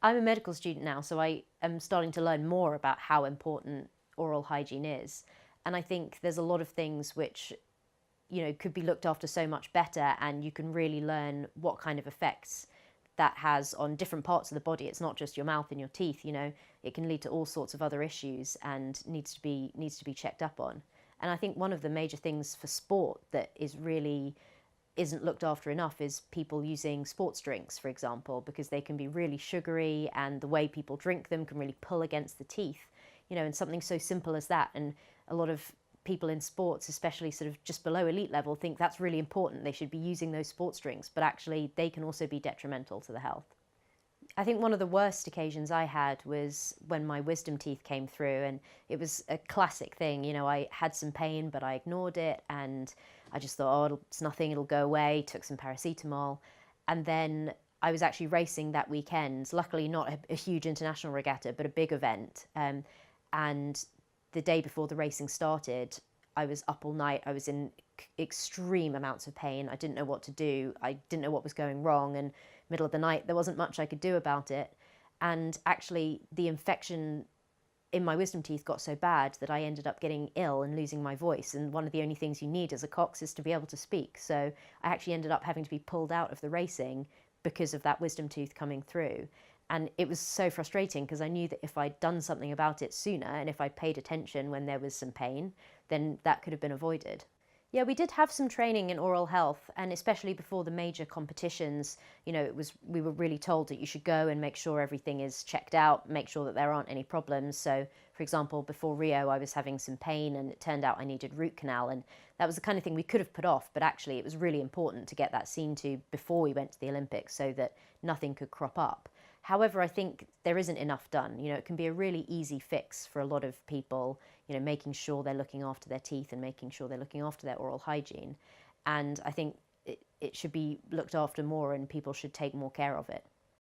I'm a medical student now, so I am starting to learn more about how important oral hygiene is. And I think there's a lot of things which, could be looked after so much better, and you can really learn what kind of effects that has on different parts of the body. It's not just your mouth and your teeth, it can lead to all sorts of other issues and needs to be checked up on. And I think one of the major things for sport that is really isn't looked after enough is people using sports drinks, for example, because they can be really sugary, and the way people drink them can really pull against the teeth, and something so simple as that. And a lot of people in sports, especially sort of just below elite level, think that's really important. They should be using those sports drinks, but actually they can also be detrimental to the health. I think one of the worst occasions I had was when my wisdom teeth came through, and it was a classic thing. I had some pain, but I ignored it, and I just thought, oh, it's nothing, it'll go away. Took some paracetamol, and then I was actually racing that weekend. Luckily, not a huge international regatta, but a big event. And the day before the racing started, I was up all night. I was in extreme amounts of pain. I didn't know what to do. I didn't know what was going wrong. And middle of the night, there wasn't much I could do about it. And actually, the infection in my wisdom teeth got so bad that I ended up getting ill and losing my voice. And one of the only things you need as a cox is to be able to speak. So I actually ended up having to be pulled out of the racing because of that wisdom tooth coming through. And it was so frustrating because I knew that if I'd done something about it sooner, and if I paid attention when there was some pain, then that could have been avoided. Yeah, we did have some training in oral health, and especially before the major competitions, we were really told that you should go and make sure everything is checked out, make sure that there aren't any problems. So, for example, before Rio, I was having some pain, and it turned out I needed root canal, and that was the kind of thing we could have put off, but actually it was really important to get that seen to before we went to the Olympics so that nothing could crop up. However, I think there isn't enough done. It can be a really easy fix for a lot of people, making sure they're looking after their teeth and making sure they're looking after their oral hygiene. And I think it should be looked after more, and people should take more care of it.